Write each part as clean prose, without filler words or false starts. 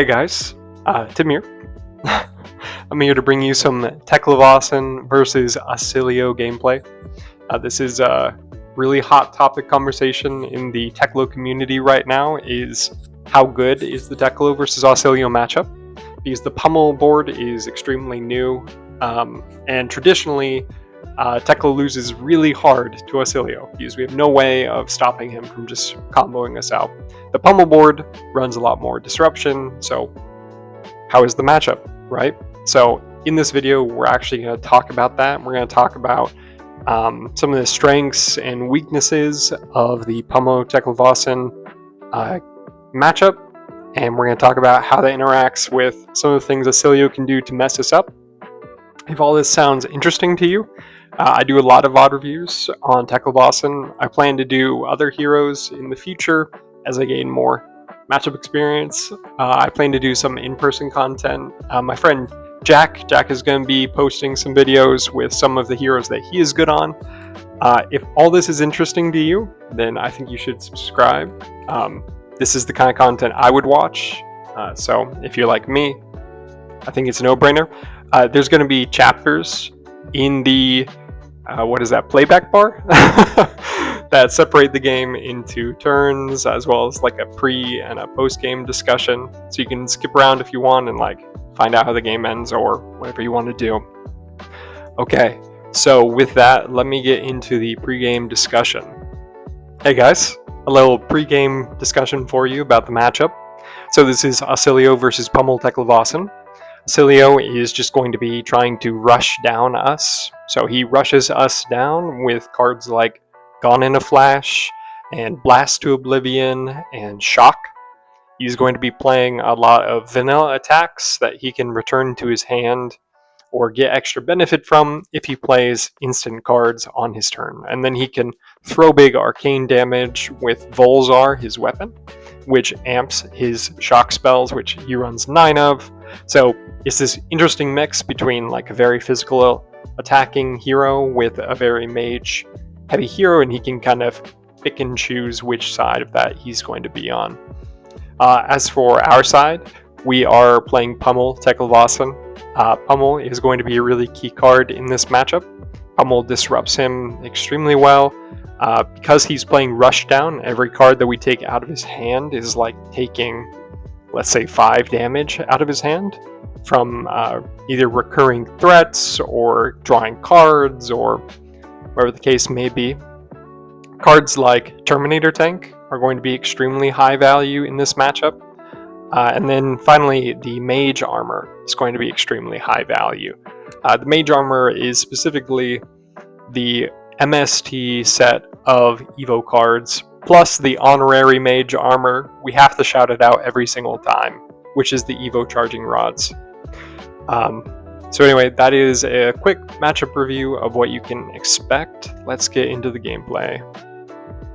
Hey guys, Tim here. I'm here to bring you some Teklovossen versus Oscilio gameplay. This is a really hot topic conversation in the Teklo community right now, is how good is the Teklo versus Oscilio matchup? Because the Pummel board is extremely new, and traditionally Teklo loses really hard to Oscilio because we have no way of stopping him from just comboing us out. The Pummel board runs a lot more disruption, so how is the matchup, right? So in this video, we're actually going to talk about that. We're going to talk about some of the strengths and weaknesses of the Pummel Teklovossen matchup, and we're going to talk about how that interacts with some of the things Oscilio can do to mess us up. If all this sounds interesting to you, I do a lot of VOD reviews on Teklovossen. I plan to do other heroes in the future as I gain more matchup experience. I plan to do some in-person content. My friend Jack is going to be posting some videos with some of the heroes that he is good on. If all this is interesting to you, then I think you should subscribe. This is the kind of content I would watch. So if you're like me, I think it's a no-brainer. There's going to be chapters in the playback bar that separate the game into turns, as well as like a pre and a post-game discussion, so you can skip around if you want and like find out how the game ends or whatever you want to do. Okay, so with that, let me get into the pre-game discussion. Hey guys, a little pre-game discussion for you about the matchup. So this is Oscilio versus Pummel Teklovossen. Oscilio is just going to be trying to rush down us. So he rushes us down with cards like Gone in a Flash and Blast to Oblivion and Shock. He's going to be playing a lot of vanilla attacks that he can return to his hand or get extra benefit from if he plays instant cards on his turn. And then he can throw big arcane damage with Volzar, his weapon, which amps his shock spells, which he runs 9 of. So it's this interesting mix between like a very physical attacking hero with a very mage heavy hero, and he can kind of pick and choose which side of that he's going to be on. As for our side, we are playing Pummel Teklovossen. Pummel is going to be a really key card in this matchup. Pummel disrupts him extremely well. Because he's playing Rushdown, every card that we take out of his hand is like taking, let's say, 5 damage out of his hand from either recurring threats or drawing cards or whatever the case may be. Cards like Terminator Tank are going to be extremely high value in this matchup. And then finally, the Mage Armor is going to be extremely high value. The Mage Armor is specifically the MST set of Evo cards, plus the honorary Mage Armor. We have to shout it out every single time, which is the Evo Charging Rods. So anyway, that is a quick matchup review of what you can expect. Let's get into the gameplay.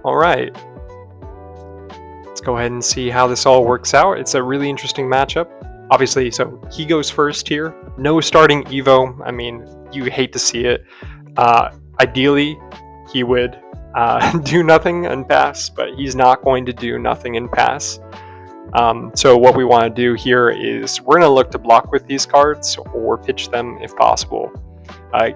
Alright, let's go ahead and see how this all works out. It's a really interesting matchup. Obviously, so he goes first here. No starting Evo. I mean, you hate to see it. Ideally, he would do nothing and pass, but he's not going to do nothing and pass. So what we want to do here is we're going to look to block with these cards or pitch them if possible.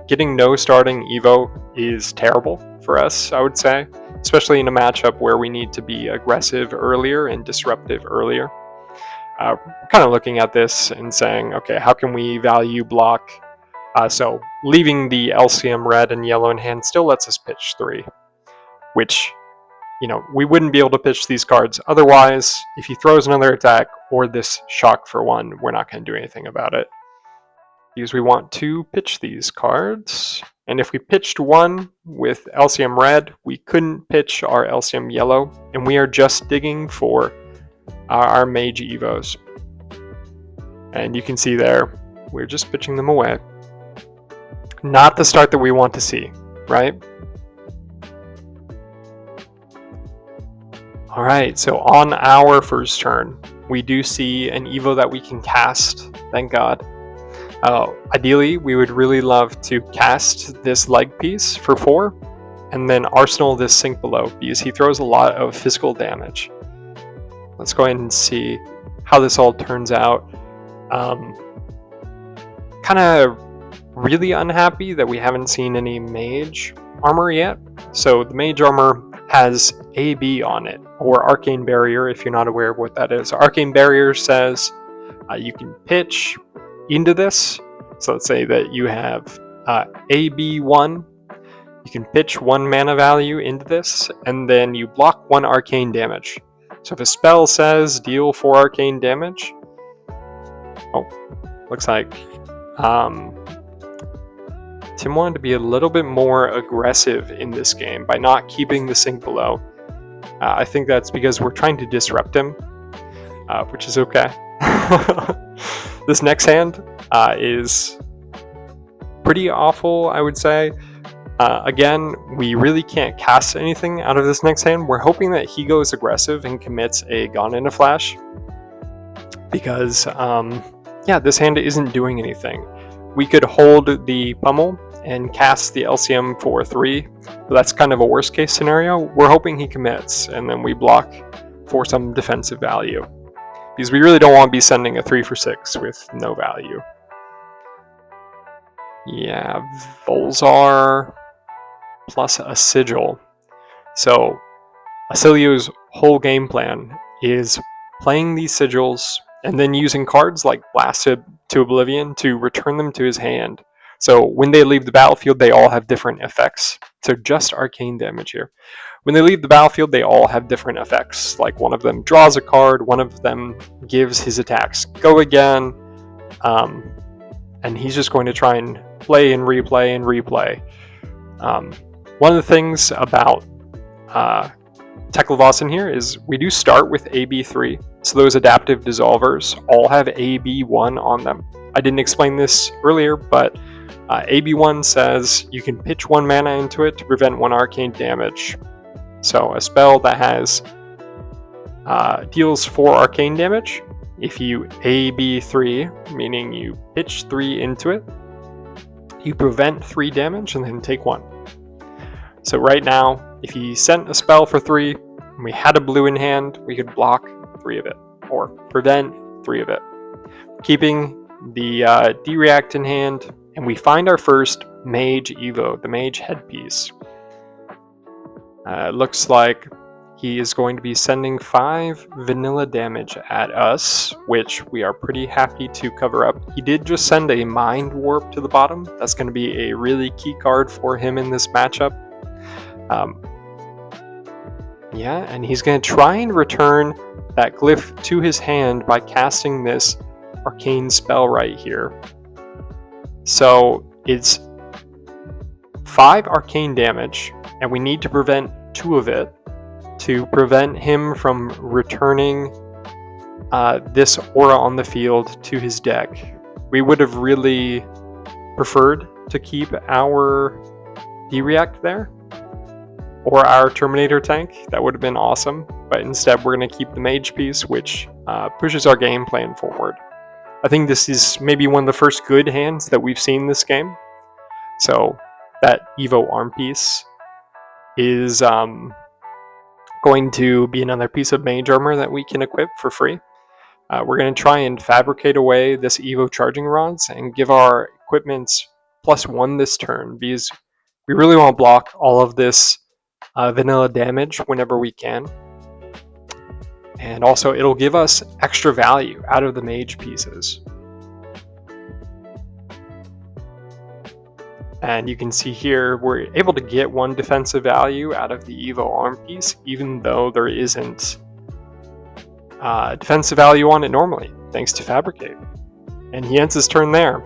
Getting no starting Evo is terrible for us, I would say, especially in a matchup where we need to be aggressive earlier and disruptive earlier. Kind of looking at this and saying, okay, how can we value block? So leaving the LCM red and yellow in hand still lets us pitch 3, which, you know, we wouldn't be able to pitch these cards otherwise. If he throws another attack or this shock for 1, we're not going to do anything about it, because we want to pitch these cards. And if we pitched 1 with LCM red, we couldn't pitch our LCM yellow, and we are just digging for our Mage Evos. And you can see there, we're just pitching them away. Not the start that we want to see, right? Alright, so on our first turn, we do see an Evo that we can cast, thank God. Ideally, we would really love to cast this leg piece for 4, and then arsenal this Sink Below, because he throws a lot of physical damage. Let's go ahead and see how this all turns out. Kind of really unhappy that we haven't seen any mage armor yet. So the mage armor has AB on it, or Arcane Barrier, if you're not aware of what that is. Arcane Barrier says you can pitch into this. So let's say that you have AB1. You can pitch 1 mana value into this, and then you block 1 arcane damage. So if a spell says deal 4 arcane damage, looks like Tim wanted to be a little bit more aggressive in this game by not keeping the sink below. I think that's because we're trying to disrupt him, which is okay. This next hand is pretty awful, I would say. Again, we really can't cast anything out of this next hand. We're hoping that he goes aggressive and commits a Gone in a Flash, because this hand isn't doing anything. We could hold the Pummel and cast the LCM for 3, but that's kind of a worst case scenario. We're hoping he commits, and then we block for some defensive value, because we really don't want to be sending a 3 for 6 with no value. Yeah, Volzar plus a Sigil. So Oscilio's whole game plan is playing these sigils and then using cards like Blasted to Oblivion to return them to his hand. So when they leave the battlefield, they all have different effects. So just arcane damage here. When they leave the battlefield, they all have different effects. Like one of them draws a card, one of them gives his attacks go again, and he's just going to try and play and replay and replay. One of the things about Teklovossen here is we do start with AB3, so those adaptive dissolvers all have AB1 on them. I didn't explain this earlier, but AB1 says you can pitch 1 mana into it to prevent 1 arcane damage. So a spell that has deals 4 arcane damage, if you AB3, meaning you pitch 3 into it, you prevent 3 damage and then take 1. So right now, if he sent a spell for 3, and we had a blue in hand, we could block 3 of it, or prevent 3 of it. Keeping the D-React in hand, and we find our first Mage Evo, the Mage Headpiece. It looks like he is going to be sending 5 vanilla damage at us, which we are pretty happy to cover up. He did just send a Mind Warp to the bottom. That's going to be a really key card for him in this matchup. And he's going to try and return that glyph to his hand by casting this arcane spell right here. So it's 5 arcane damage, and we need to prevent 2 of it to prevent him from returning this aura on the field to his deck. We would have really preferred to keep our D-React there, or our Terminator tank. That would have been awesome, but instead we're going to keep the Mage piece, which pushes our game plan forward. I think this is maybe one of the first good hands that we've seen this game. So that Evo arm piece is going to be another piece of mage armor that we can equip for free. We're going to try and fabricate away this Evo charging rods and give our equipments +1 this turn, because we really want to block all of this vanilla damage whenever we can. And also it'll give us extra value out of the mage pieces. And you can see here we're able to get 1 defensive value out of the Evo arm piece, even though there isn't defensive value on it normally, thanks to Fabricate. And he ends his turn there,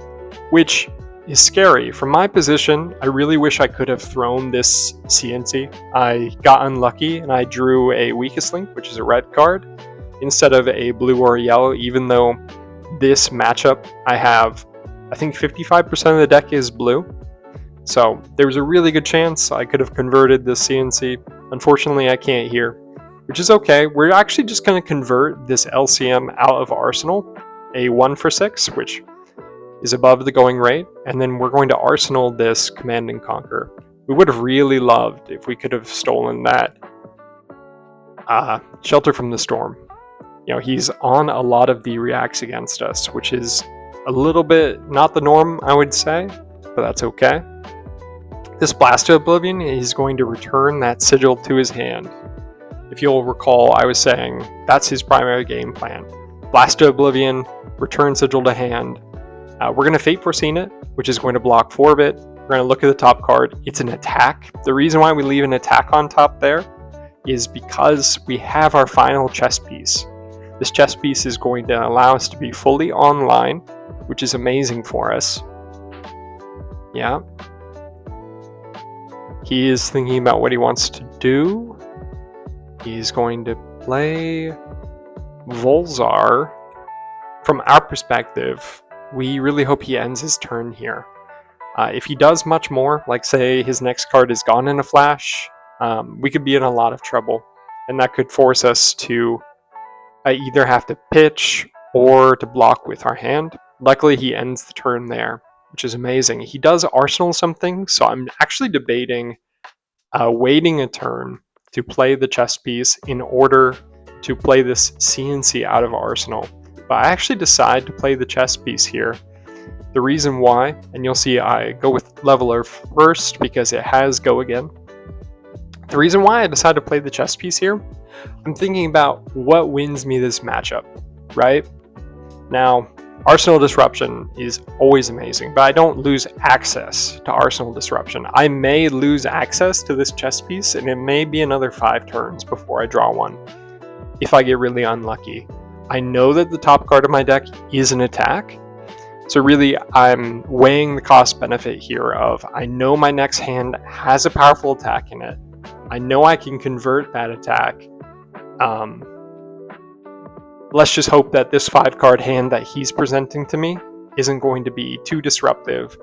which is scary. From my position, I really wish I could have thrown this CNC. I got unlucky and I drew a Weakest Link, which is a red card, instead of a blue or a yellow, even though this matchup I have, I think 55% of the deck is blue. So there was a really good chance I could have converted this CNC. Unfortunately, I can't here, which is okay. We're actually just going to convert this LCM out of Arsenal, a 1 for 6, which is above the going rate, and then we're going to Arsenal this Command and Conquer. We would have really loved if we could have stolen that Shelter from the Storm. He's on a lot of the reacts against us, which is a little bit not the norm, I would say, but that's okay. This Blast to Oblivion is going to return that sigil to his hand. If you'll recall, I was saying that's his primary game plan. Blast to Oblivion, return sigil to hand. We're going to Fate Foreseen it, which is going to block 4 of it. We're going to look at the top card. It's an attack. The reason why we leave an attack on top there is because we have our final chess piece. This chess piece is going to allow us to be fully online, which is amazing for us. Yeah. He is thinking about what he wants to do. He's going to play Volzar. From our perspective, we really hope he ends his turn here. If he does much more, like say his next card is gone in a flash, we could be in a lot of trouble. And that could force us to either have to pitch or to block with our hand. Luckily, he ends the turn there, which is amazing. He does arsenal something, so I'm actually debating waiting a turn to play the chess piece in order to play this CNC out of arsenal. But I actually decide to play the chess piece here. The reason why, and you'll see I go with Leveler first because it has go again. The reason why I decide to play the chess piece here, I'm thinking about what wins me this matchup, right? Now, Arsenal Disruption is always amazing, but I don't lose access to Arsenal Disruption. I may lose access to this chess piece, and it may be another 5 turns before I draw one, if I get really unlucky. I know that the top card of my deck is an attack, so really I'm weighing the cost-benefit here of, I know my next hand has a powerful attack in it. I know I can convert that attack. Let's just hope that this 5-card hand that he's presenting to me isn't going to be too disruptive.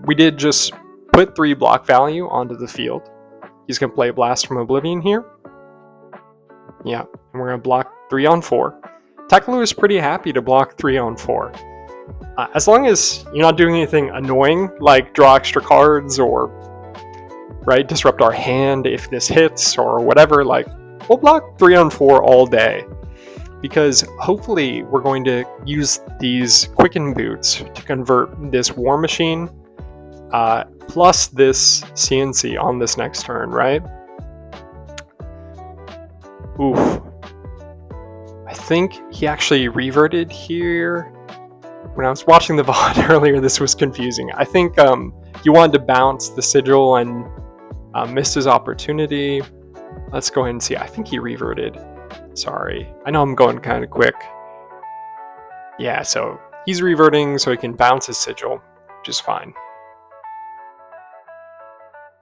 We did just put 3 block value onto the field. He's going to play Blast from Oblivion here. Yeah, and we're going to block 3 on 4. Teklo is pretty happy to block 3 on 4. As long as you're not doing anything annoying, like draw extra cards or disrupt our hand if this hits or whatever, we'll block 3 on 4 all day. Because hopefully we're going to use these Quicken Boots to convert this War Machine plus this CNC on this next turn, right? Oof. I think he actually reverted here. When I was watching the VOD earlier, this was confusing. I think he wanted to bounce the sigil and missed his opportunity. Let's go ahead and see. I think he reverted. Sorry. I know I'm going kind of quick. Yeah, so he's reverting so he can bounce his sigil, which is fine.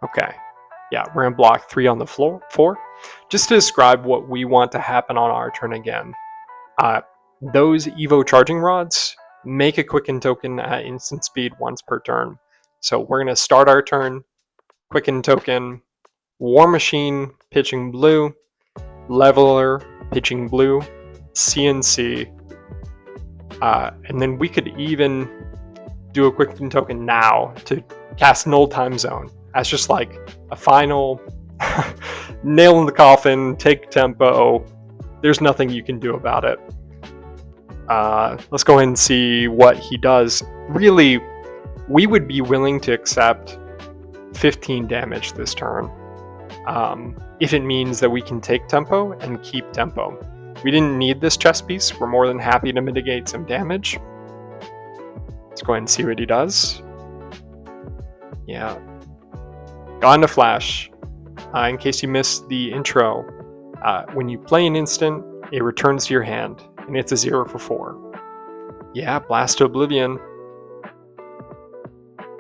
Okay. Yeah, we're going to block 3 on the floor, 4. Just to describe what we want to happen on our turn again. Those Evo charging rods make a Quicken token at instant speed once per turn. So we're going to start our turn, Quicken token, War Machine pitching blue, Leveler pitching blue, CNC, and then we could even do a Quicken token now to cast Null Time Zone as just like a final nail in the coffin, take tempo. There's nothing you can do about it. Let's go ahead and see what he does. Really, we would be willing to accept 15 damage this turn. If it means that we can take tempo and keep tempo. We didn't need this chess piece. We're more than happy to mitigate some damage. Let's go ahead and see what he does. Yeah. Got into Flash. In case you missed the intro, when you play an instant, it returns to your hand, and it's a 0 for 4. Yeah, Blast to Oblivion.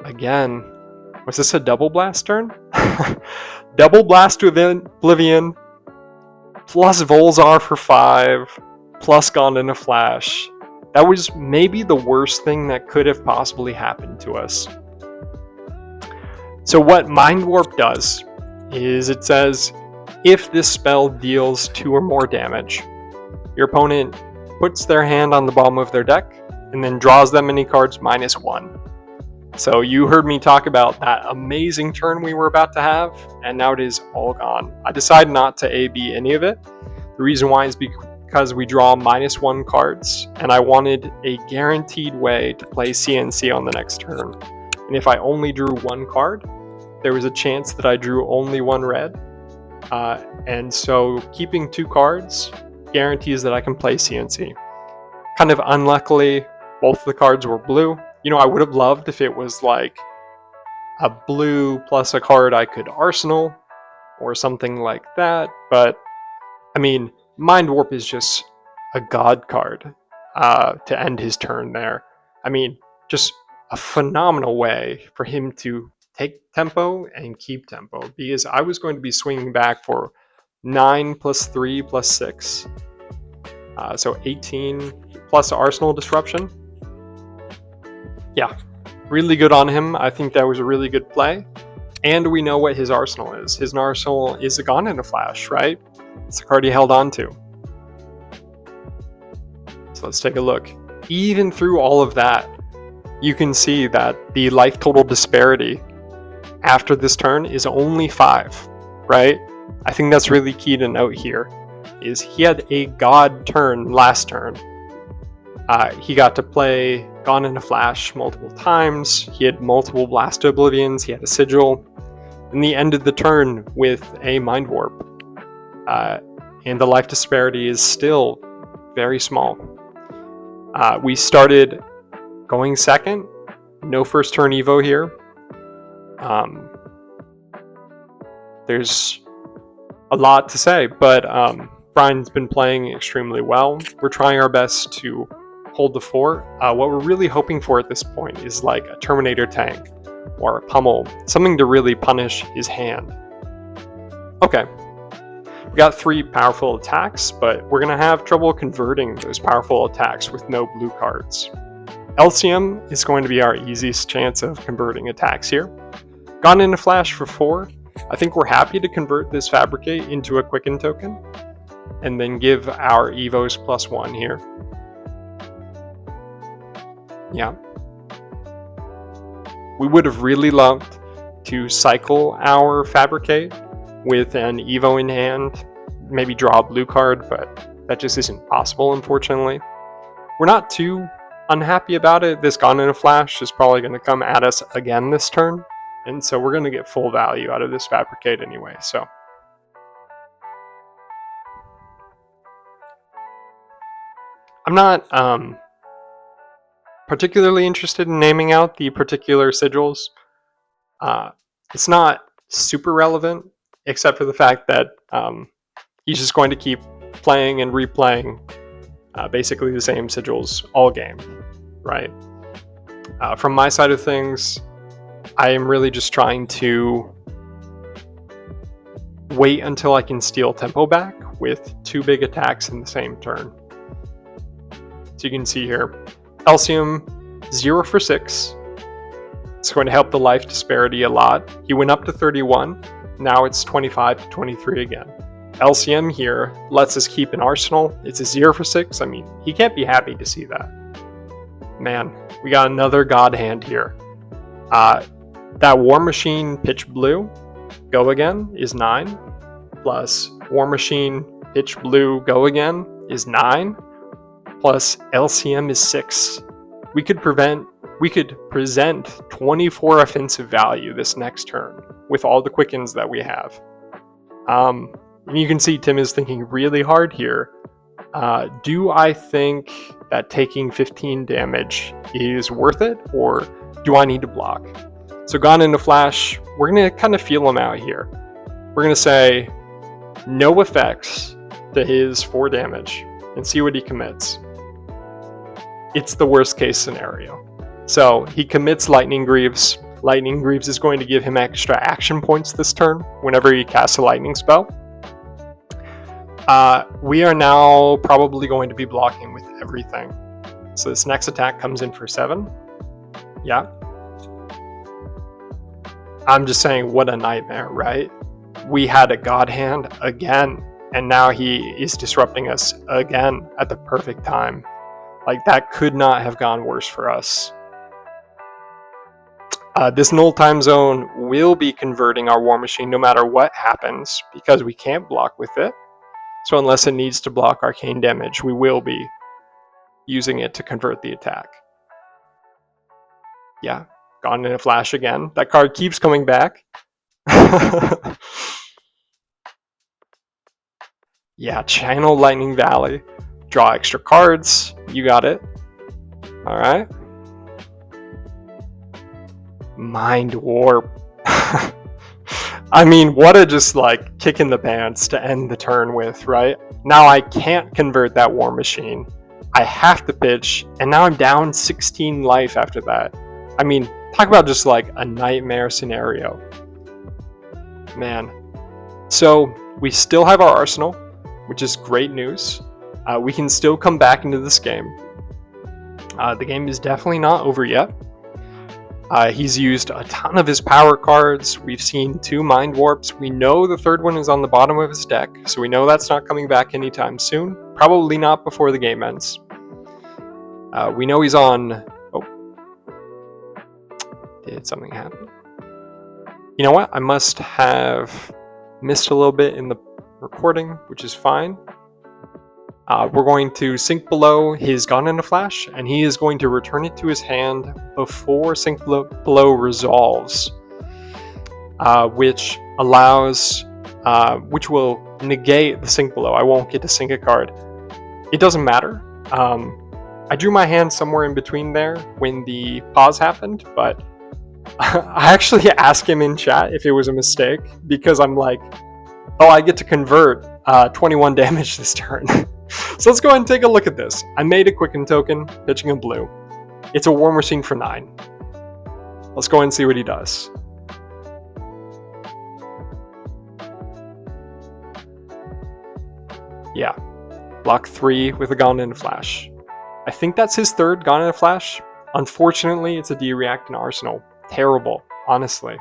Again. Was this a double blast turn? Double Blast to Oblivion, plus Volzar for 5, plus Gone in a Flash. That was maybe the worst thing that could have possibly happened to us. So what Mind Warp does is it says, if this spell deals 2 or more damage, your opponent puts their hand on the bottom of their deck and then draws them many cards -1. So you heard me talk about that amazing turn we were about to have, and now it is all gone. I decided not to AB any of it. The reason why is because because we draw -1 cards, and I wanted a guaranteed way to play CNC on the next turn. And if I only drew 1 card, there was a chance that I drew only 1 red. And so keeping 2 cards guarantees that I can play CNC. Kind of unluckily, both of the cards were blue. You know, I would have loved if it was like a blue plus a card I could arsenal or something like that, but I mean, Mind Warp is just a god card to end his turn there. I mean, just a phenomenal way for him to take tempo and keep tempo, because I was going to be swinging back for 9 plus 3 plus 6. So 18 plus Arsenal Disruption. Yeah, really good on him. I think that was a really good play. And we know what his arsenal is. His arsenal is a Gone in a Flash, right? It's the card he held on to. So let's take a look. Even through all of that, you can see that the life total disparity after this turn is only 5, right? I think that's really key to note here, is he had a god turn last turn. He got to play Gone in a Flash multiple times. He had multiple Blast Oblivions. He had a Sigil. And he ended the turn with a Mind Warp. And the life disparity is still very small. We started going second. No first turn Evo here. There's a lot to say, but Bryan's been playing extremely well. We're trying our best to hold the fort. What we're really hoping for at this point is like a Terminator tank or a Pummel, something to really punish his hand. Okay, we got 3 powerful attacks, but we're going to have trouble converting those powerful attacks with no blue cards. LCM is going to be our easiest chance of converting attacks here. Gone in a Flash for 4. I think we're happy to convert this Fabricate into a Quicken token, and then give our Evos +1 here. Yeah. We would have really loved to cycle our Fabricate with an Evo in hand, maybe draw a blue card, but that just isn't possible, unfortunately. We're not too unhappy about it. This Gone in a Flash is probably going to come at us again this turn, and so we're going to get full value out of this Fabricate anyway, so. I'm not particularly interested in naming out the particular sigils. It's not super relevant, except for the fact that he's just going to keep playing and replaying basically the same sigils all game, right? From my side of things, I am really just trying to wait until I can steal tempo back with 2 big attacks in the same turn. So you can see here, Elcium 0 for 6. It's going to help the life disparity a lot. He went up to 31. Now it's 25 to 23 again. LCM here lets us keep an arsenal. It's a 0 for 6. I mean, he can't be happy to see that. Man, we got another god hand here. That War Machine Pitch Blue, go again, is 9. Plus War Machine Pitch Blue, go again, is 9. Plus LCM is 6. We could present 24 offensive value this next turn with all the quickens that we have. And you can see Tim is thinking really hard here. Do I think that taking 15 damage is worth it, or do I need to block? So Gone in a Flash, we're going to kind of feel him out here. We're going to say no effects to his 4 damage and see what he commits. It's the worst case scenario. So he commits Lightning Greaves. Lightning Greaves is going to give him extra action points this turn whenever he casts a lightning spell. We are now probably going to be blocking with everything. So this next attack comes in for 7. Yeah. I'm just saying, what a nightmare, right? We had a god hand again, and now he is disrupting us again at the perfect time. Like, that could not have gone worse for us. This null time zone will be converting our War Machine no matter what happens, because we can't block with it. So unless it needs to block arcane damage, we will be using it to convert the attack. Yeah, gone in a flash again. That card keeps coming back. Yeah, channel Lightning Valley. Draw extra cards. You got it. Alright. Mind Warp. I mean, what a just like kick in the pants to end the turn with, right? Now I can't convert that War Machine. I have to pitch, and now I'm down 16 life after that. I mean, talk about just like a nightmare scenario. Man. So, we still have our arsenal, which is great news. We can still come back into this game. The game is definitely not over yet. He's used a ton of his power cards. We've seen 2 Mind Warps. We know the third one is on the bottom of his deck, so we know that's not coming back anytime soon. Probably not before the game ends. We know he's on... Oh. Did something happen? You know what? I must have missed a little bit in the recording, which is fine. We're going to Sink Below his Gone in a Flash, and he is going to return it to his hand before Sink Below resolves, which allows, which will negate the Sink Below. I won't get to sink a card. It doesn't matter. I drew my hand somewhere in between there when the pause happened, but I actually asked him in chat if it was a mistake, because I'm like, oh, I get to convert 21 damage this turn. So let's go ahead and take a look at this. I made a Quicken token, pitching a blue. It's a War Machine for 9. Let's go ahead and see what he does. Yeah, block 3 with a Gone in a Flash. I think that's his third Gone in a Flash. Unfortunately, it's a D-React in Arsenal. Terrible, honestly.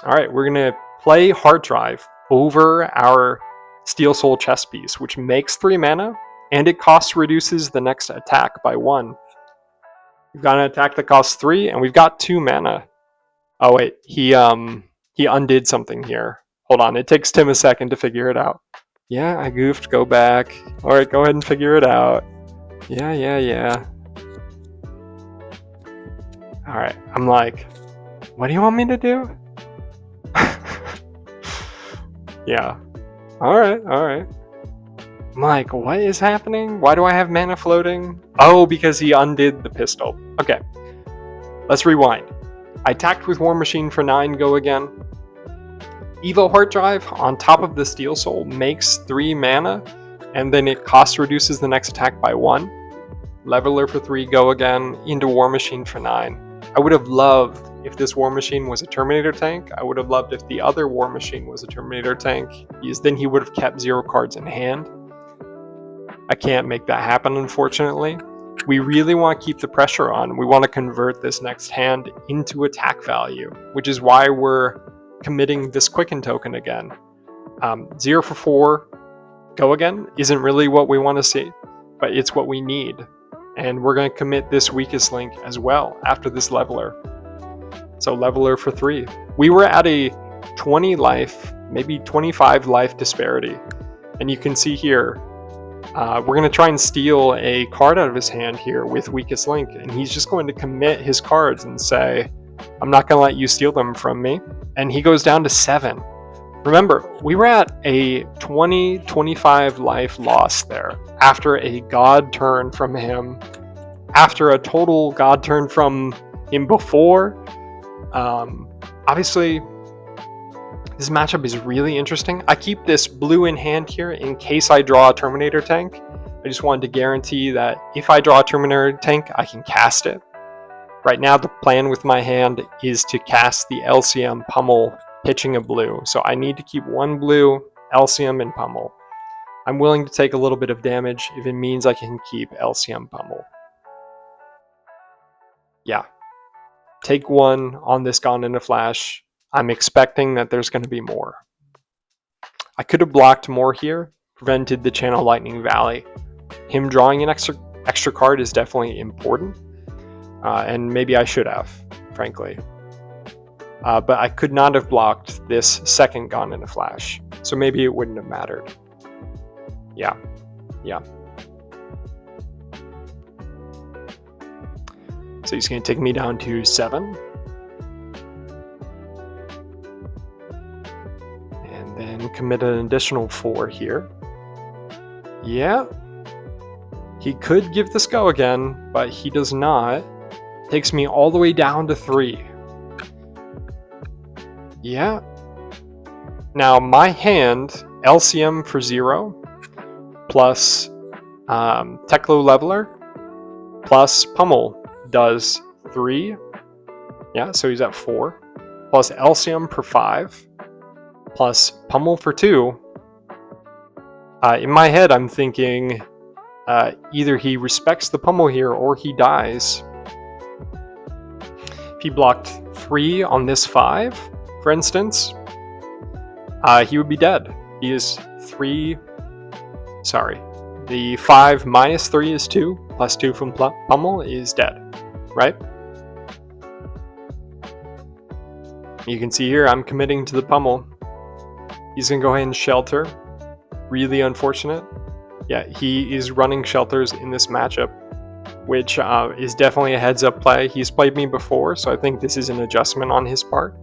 Alright, we're going to play Hard Drive over our Steel Soul chess piece, which makes 3 mana, and it reduces the next attack by 1. We've got an attack that costs 3, and we've got 2 mana. Oh wait, he undid something here. Hold on, it takes Tim a second to figure it out. Yeah, I goofed, go back. Alright, go ahead and figure it out. Yeah. Alright, I'm like, what do you want me to do? Yeah. Alright. I'm like, what is happening? Why do I have mana floating? Oh, because he undid the pistol. Okay. Let's rewind. I attacked with War Machine for 9, go again. Evo Heart Drive on top of the Steel Soul makes 3 mana, and then it reduces the next attack by 1. Leveler for 3, go again, into War Machine for 9. I would have loved if this War Machine was a Terminator tank. I would have loved if the other War Machine was a Terminator tank, because then he would have kept 0 cards in hand. I can't make that happen, unfortunately. We really want to keep the pressure on. We want to convert this next hand into attack value, which is why we're committing this Quicken token again. 0 for 4, go again, isn't really what we want to see, but it's what we need. And we're going to commit this Weakest Link as well after this Leveler. So Leveler for 3. We were at a 20 life, maybe 25 life disparity. And you can see here, we're going to try and steal a card out of his hand here with Weakest Link. And he's just going to commit his cards and say, I'm not going to let you steal them from me. And he goes down to 7. Remember, we were at a 20-25 life loss there after a God turn from him, after a total God turn from him before. Obviously, this matchup is really interesting. I keep this blue in hand here in case I draw a Terminator tank. I just wanted to guarantee that if I draw a Terminator tank, I can cast it. Right now, the plan with my hand is to cast the LCM Pummel, pitching a blue. So I need to keep 1 blue, LCM, and Pummel. I'm willing to take a little bit of damage if it means I can keep LCM Pummel. Yeah. Take 1 on this Gone in a Flash. I'm expecting that there's going to be more. I could have blocked more here, prevented the channel Lightning Valley. Him drawing an extra card is definitely important, and maybe I should have, frankly. But I could not have blocked this second Gone in a Flash, so maybe it wouldn't have mattered. Yeah. So he's going to take me down to 7. And then commit an additional 4 here. Yeah. He could give this go again, but he does not. Takes me all the way down to 3. Yeah. Now my hand, LCM for 0, plus Teklo Leveler, plus Pummel does 3. Yeah, so he's at 4. Plus LCM for 5, plus Pummel for 2. In my head, I'm thinking either he respects the Pummel here or he dies. If he blocked 3 on this 5, for instance, he would be dead. He is 3. Sorry. The 5 minus 3 is 2, plus 2 from Pummel is dead, right? You can see here I'm committing to the Pummel. He's going to go ahead and shelter. Really unfortunate. Yeah, he is running shelters in this matchup, which is definitely a heads-up play. He's played me before, so I think this is an adjustment on his part.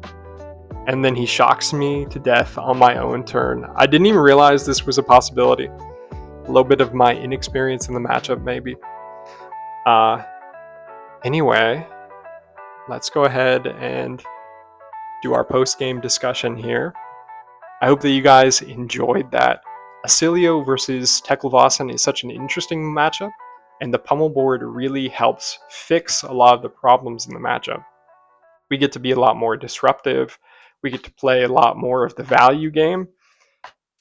And then he shocks me to death on my own turn. I didn't even realize this was a possibility. A little bit of my inexperience in the matchup, maybe. Anyway, let's go ahead and do our post-game discussion here. I hope that you guys enjoyed that. Oscilio versus Teklovossen is such an interesting matchup, and the Pummel board really helps fix a lot of the problems in the matchup. We get to be a lot more disruptive. We get to play a lot more of the value game,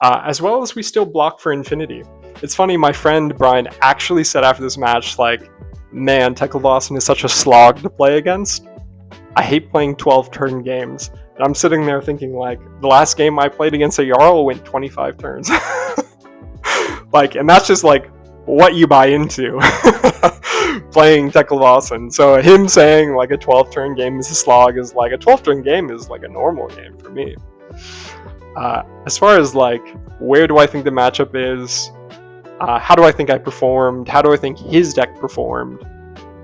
as well as we still block for infinity. It's funny, my friend Bryan actually said after this match, like, man, Teklovossen is such a slog to play against. I hate playing 12-turn games. And I'm sitting there thinking, like, the last game I played against a Jarl went 25 turns. Like, and that's just, like, what you buy into playing Teklovossen. So him saying, like, a 12-turn game is a slog is, like, a 12-turn game is, like, a normal game for me. As far as, like, where do I think the matchup is, how do I think I performed, how do I think his deck performed,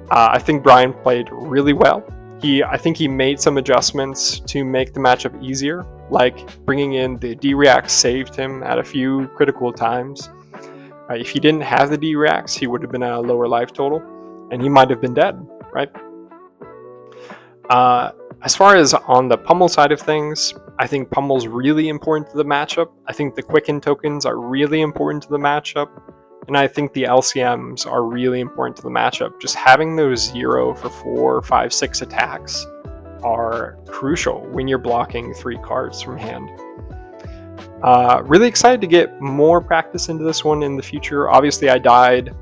I think Bryan played really well. I think he made some adjustments to make the matchup easier, like bringing in the D-Reacts saved him at a few critical times. If he didn't have the D-Reacts, he would have been at a lower life total, and he might have been dead, right? As far as on the Pummel side of things, I think Pummel's really important to the matchup. I think the Quicken tokens are really important to the matchup. And I think the LCMs are really important to the matchup. Just having those 0 for 4, 5, 6 attacks are crucial when you're blocking 3 cards from hand. Really excited to get more practice into this one in the future. Obviously, I died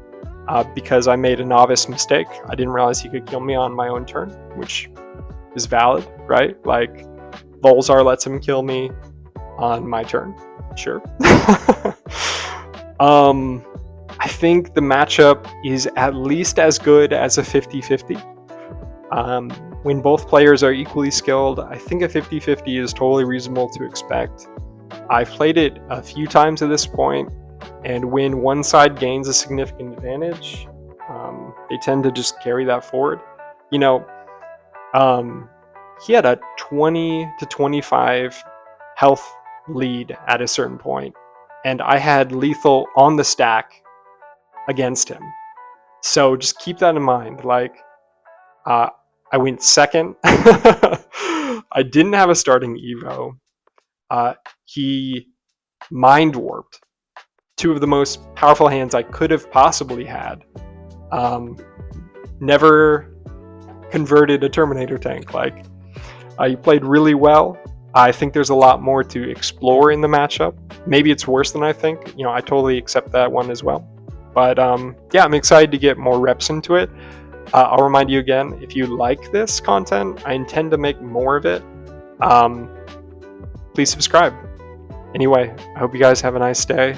because I made a novice mistake. I didn't realize he could kill me on my own turn, which is valid, right? Like, Volzar lets him kill me on my turn. Sure. I think the matchup is at least as good as a 50-50. When both players are equally skilled, I think a 50-50 is totally reasonable to expect. I've played it a few times at this point, and when one side gains a significant advantage, they tend to just carry that forward. You know, he had a 20 to 25 health lead at a certain point, and I had lethal on the stack against him. So just keep that in mind. Like, I went second. I didn't have a starting Evo. He mind warped 2 of the most powerful hands I could have possibly had. Never converted a Terminator tank. Like, he played really well. I think there's a lot more to explore in the matchup. Maybe it's worse than I think. You know, I totally accept that one as well. But yeah, I'm excited to get more reps into it. I'll remind you again, if you like this content, I intend to make more of it. Please subscribe. Anyway, I hope you guys have a nice day.